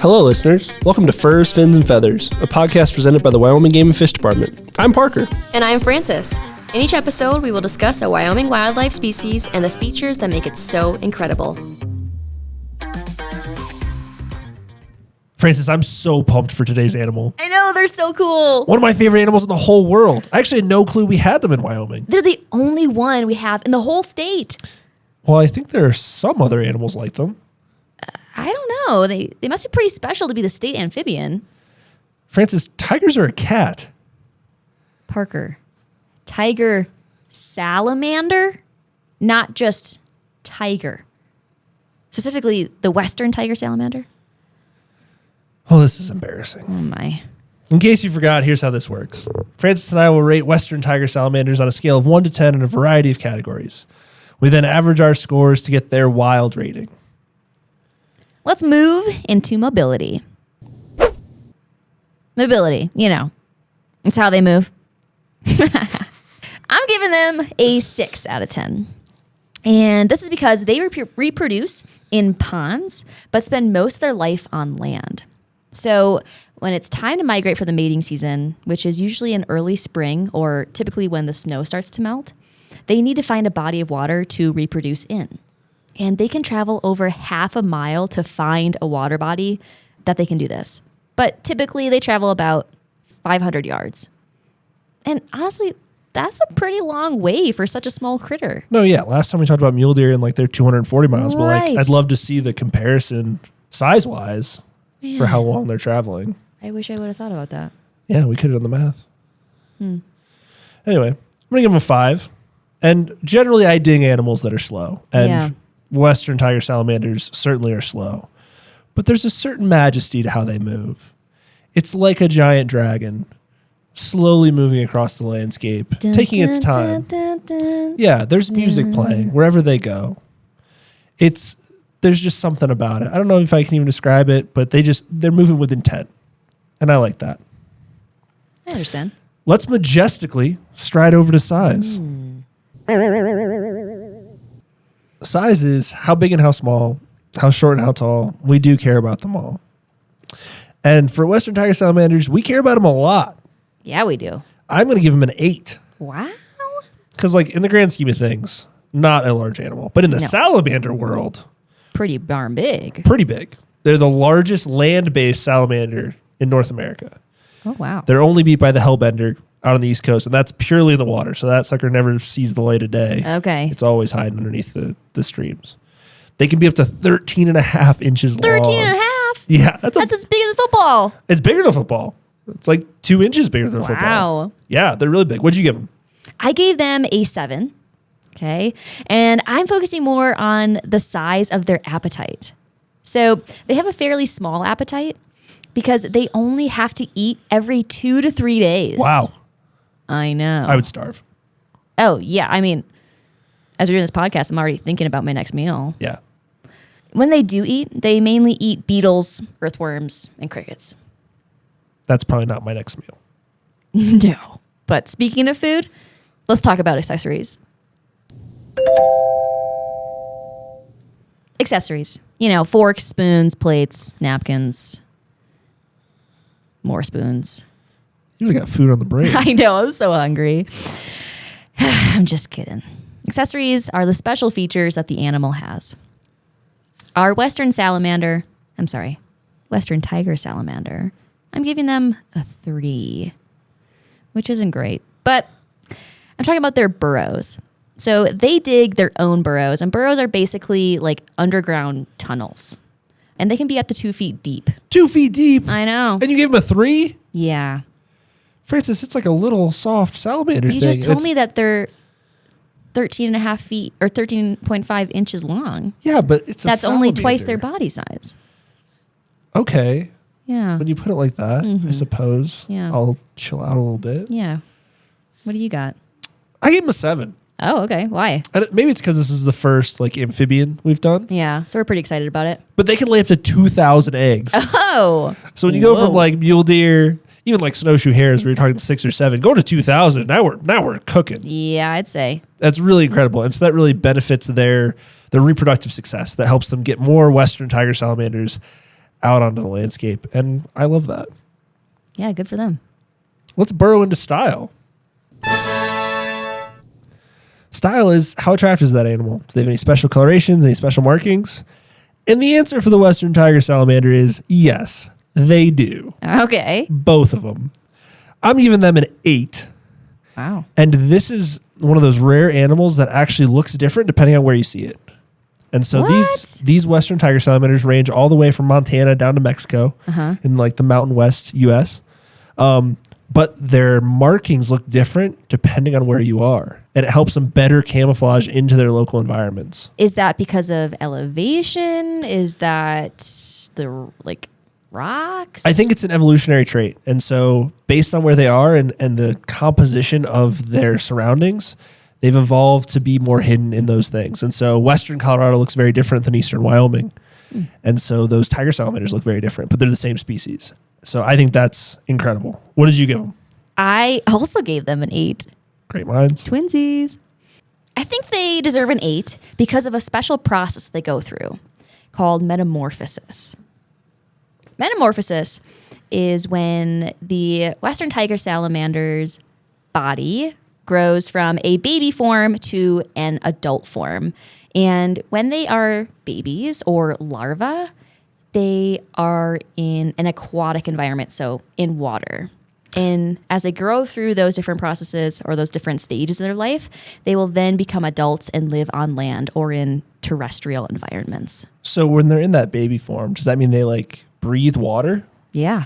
Hello, listeners. Welcome to Furs, Fins, and Feathers, a podcast presented by the Wyoming Game and Fish Department. I'm Parker. And I'm Francis. In each episode, we will discuss a Wyoming wildlife species and the features that make it so incredible. Francis, I'm so pumped for today's animal. I know, they're so cool. One of my favorite animals in the whole world. I actually had no clue we had them in Wyoming. They're the only one we have in the whole state. Well, I think there are some other animals like them. I don't know. They must be pretty special to be the state amphibian. Francis, tigers are a cat. Parker, tiger salamander, not just tiger. Specifically, the western tiger salamander. Oh, this is embarrassing. Oh my. In case you forgot, here's how this works. Francis and I will rate western tiger salamanders on a scale of 1 to 10 in a variety of categories. We then average our scores to get their wild rating. Let's move into mobility. Mobility, it's how they move. I'm giving them a 6 out of 10. And this is because they reproduce in ponds, but spend most of their life on land. So when it's time to migrate for the mating season, which is usually in early spring or typically when the snow starts to melt, they need to find a body of water to reproduce in. And they can travel over half a mile to find a water body that they can do this. But typically they travel about 500 yards. And honestly, that's a pretty long way for such a small critter. No, yeah. Last time we talked about mule deer and they're 240 miles, Right. but I'd love to see the comparison size-wise for how long they're traveling. I wish I would have thought about that. Yeah, we could have done the math. Anyway, I'm going to give them a 5. And generally I ding animals that are slow. And western tiger salamanders certainly are slow. But there's a certain majesty to how they move. It's like a giant dragon slowly moving across the landscape, taking its time. Yeah, there's music playing wherever they go. There's just something about it. I don't know if I can even describe it, but they're moving with intent. And I like that. I understand. Let's majestically stride over to size. Size is how big and how small, how short and how tall. We do care about them all. And for western tiger salamanders, we care about them a lot. Yeah, we do. I'm going to give them an 8. Wow. Because in the grand scheme of things, not a large animal. But in the salamander world, Pretty darn big. pretty big. They're the largest land-based salamander in North America. Oh, wow. They're only beat by the hellbender out on the East Coast, and that's purely in the water. So that sucker never sees the light of day. Okay. It's always hiding underneath the streams. They can be up to 13 and a half inches 13 long. and a half? Yeah. That's as big as a football. It's bigger than a football. It's like 2 inches bigger than a football. Wow. Yeah, they're really big. What'd you give them? I gave them a 7. Okay. And I'm focusing more on the size of their appetite. So they have a fairly small appetite because they only have to eat every 2 to 3 days. Wow. I know. I would starve. Oh, yeah. I mean, as we're doing this podcast, I'm already thinking about my next meal. Yeah. When they do eat, they mainly eat beetles, earthworms, and crickets. That's probably not my next meal. No. But speaking of food, let's talk about accessories. Accessories. Forks, spoons, plates, napkins, more spoons. You really got food on the brain. I know, I'm so hungry. I'm just kidding. Accessories are the special features that the animal has. Our western tiger salamander, I'm giving them a 3, which isn't great. But I'm talking about their burrows. So they dig their own burrows, and burrows are basically like underground tunnels. And they can be up to 2 feet deep. 2 feet deep. I know. And you gave them a 3? Yeah. Francis, it's like a little soft salamander thing. You just told me that they're 13 and a half feet or 13.5 inches long. Yeah, but That's only twice their body size. Okay. Yeah. When you put it like that, I suppose I'll chill out a little bit. Yeah. What do you got? I gave him a 7. Oh, okay. Why? And maybe it's because this is the first amphibian we've done. Yeah. So we're pretty excited about it. But they can lay up to 2,000 eggs. Oh. So when you go from mule deer, even snowshoe hares, we were talking 6 or 7, go to 2,000. Now we're cooking. Yeah, I'd say. That's really incredible. And so that really benefits their reproductive success. That helps them get more western tiger salamanders out onto the landscape. And I love that. Yeah, good for them. Let's burrow into style. Style is how attractive is that animal? Do they have any special colorations, any special markings? And the answer for the Western tiger salamander is yes, they do. Okay. Both of them. I'm giving them an 8. Wow. And this is one of those rare animals that actually looks different depending on where you see it. And so these Western tiger salamanders range all the way from Montana down to Mexico in like the Mountain West U.S. But their markings look different depending on where you are. And it helps them better camouflage into their local environments. Is that because of elevation? Is that the rocks? I think it's an evolutionary trait. And so based on where they are and the composition of their surroundings, they've evolved to be more hidden in those things. And so Western Colorado looks very different than Eastern Wyoming. And so those tiger salamanders look very different, but they're the same species. So I think that's incredible. What did you give them? I also gave them an 8. Great minds. Twinsies. I think they deserve an 8 because of a special process they go through called metamorphosis. Metamorphosis is when the Western tiger salamander's body grows from a baby form to an adult form. And when they are babies or larvae, they are in an aquatic environment, so in water. And as they grow through those different processes or those different stages of their life, they will then become adults and live on land or in terrestrial environments. So when they're in that baby form, does that mean they breathe water? Yeah,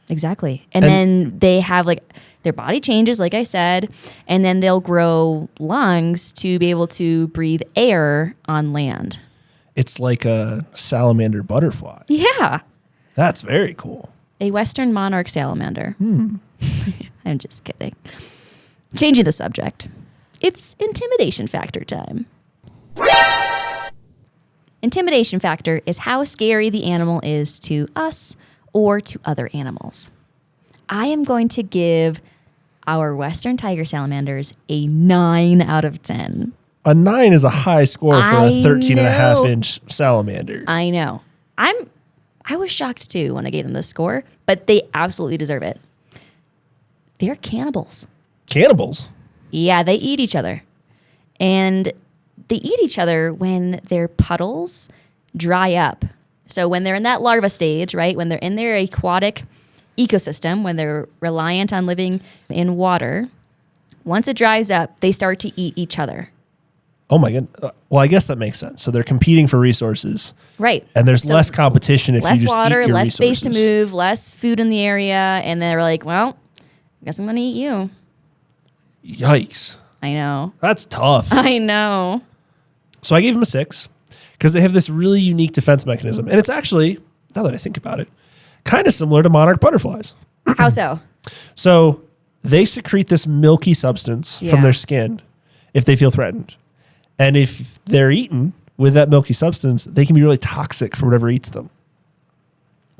exactly. And then they have their body changes, like I said, and then they'll grow lungs to be able to breathe air on land. It's like a salamander butterfly. Yeah. That's very cool. A Western monarch salamander. I'm just kidding. Changing the subject. It's intimidation factor time. Intimidation factor is how scary the animal is to us or to other animals. I am going to give our Western tiger salamanders a 9 out of 10. A 9 is a high score for a 13.5-inch salamander. I know. I was shocked too when I gave them this score, but they absolutely deserve it. They're cannibals. Cannibals? Yeah, they eat each other. And they eat each other when their puddles dry up. So when they're in that larva stage, right, when they're in their aquatic ecosystem, when they're reliant on living in water, once it dries up, they start to eat each other. Oh my God. Well, I guess that makes sense. So they're competing for resources. Right. And there's less competition if you just water, eat your less resources. space to move, less food in the area. And they're like, well, I guess I'm going to eat you. Yikes. I know. That's tough. I know. So I gave them a 6 because they have this really unique defense mechanism. And it's actually, now that I think about it, kind of similar to monarch butterflies. How so? So they secrete this milky substance from their skin if they feel threatened. And if they're eaten with that milky substance, they can be really toxic for whatever eats them.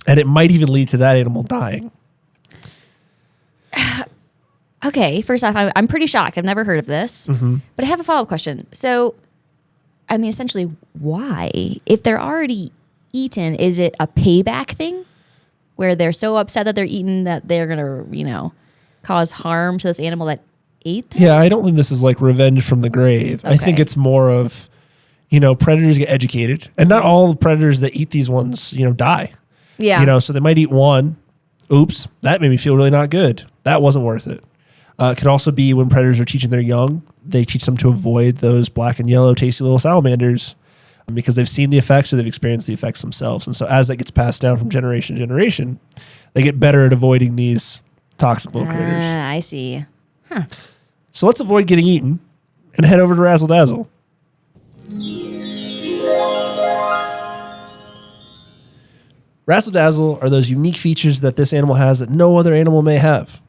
And it might even lead to that animal dying. Okay, first off, I'm pretty shocked. I've never heard of this. But I have a follow-up question. So, I mean, essentially, why? If they're already eaten, is it a payback thing? Where they're so upset that they're eaten that they're going to, cause harm to this animal that ate them? Yeah, I don't think this is like revenge from the grave. Okay. I think it's more of, predators get educated. And not all the predators that eat these ones, die. Yeah. So they might eat one. Oops, that made me feel really not good. That wasn't worth it. It could also be when predators are teaching their young, they teach them to avoid those black and yellow tasty little salamanders because they've seen the effects or they've experienced the effects themselves. And so as that gets passed down from generation to generation, they get better at avoiding these toxic little critters. I see. Huh. So let's avoid getting eaten and head over to Razzle Dazzle. Razzle Dazzle are those unique features that this animal has that no other animal may have.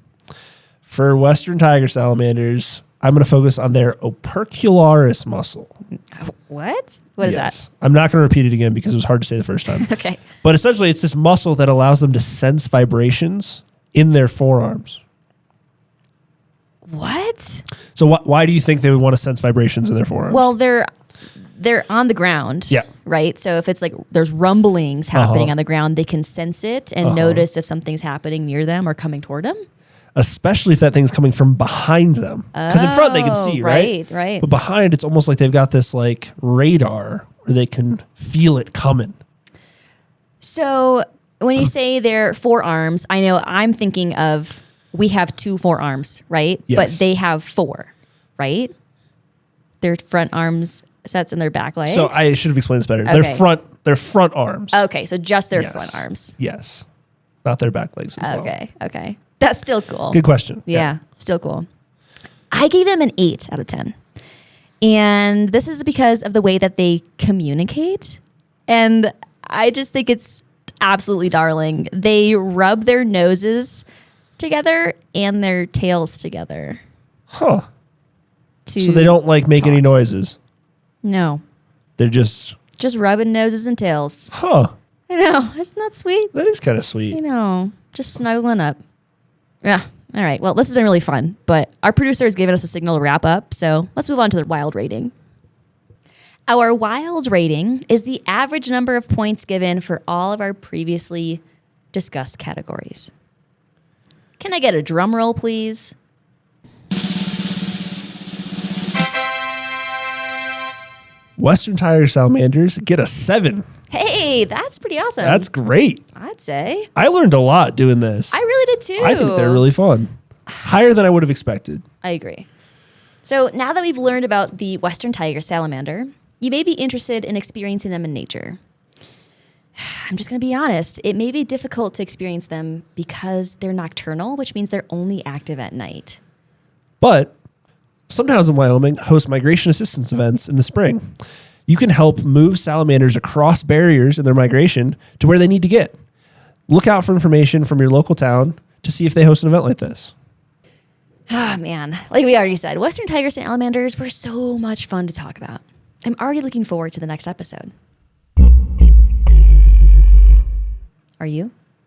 For Western tiger salamanders, I'm going to focus on their opercularis muscle. What? What is that? I'm not going to repeat it again because it was hard to say the first time. Okay. But essentially, it's this muscle that allows them to sense vibrations in their forearms. What? So why do you think they would want to sense vibrations in their forearms? Well, they're on the ground. Yeah. Right. So if it's like there's rumblings happening on the ground, they can sense it and notice if something's happening near them or coming toward them. Especially if that thing's coming from behind them. Because in front they can see, right? Right. But behind, it's almost like they've got this like radar where they can feel it coming. So when you say they're 4 arms, I know I'm thinking of we have 2 forearms, right? Yes. But they have 4, right? Their front arms sets and their back legs. So I should have explained this better. Okay. They're front arms. Okay, so just their Yes. front arms. Yes. Not their back legs as well. Okay. That's still cool. Good question. Yeah, still cool. I gave them an 8 out of 10. And this is because of the way that they communicate. And I just think it's absolutely darling. They rub their noses together and their tails together. Huh. So they don't like make any noises. No. They're just rubbing noses and tails. Huh. I know. Isn't that sweet? That is kind of sweet. I know. Just snuggling up. Yeah. All right. Well, this has been really fun, but our producer has given us a signal to wrap up. So let's move on to the wild rating. Our wild rating is the average number of points given for all of our previously discussed categories. Can I get a drum roll, please? Western tiger salamanders get a 7. Hey, that's pretty awesome. That's great. I'd say. I learned a lot doing this. I really did too. I think they're really fun. Higher than I would have expected. I agree. So now that we've learned about the Western tiger salamander, you may be interested in experiencing them in nature. I'm just going to be honest. It may be difficult to experience them because they're nocturnal, which means they're only active at night. But some towns in Wyoming host migration assistance events in the spring. You can help move salamanders across barriers in their migration to where they need to get. Look out for information from your local town to see if they host an event like this. Ah, man. Like we already said, Western tiger salamanders were so much fun to talk about. I'm already looking forward to the next episode. Are you?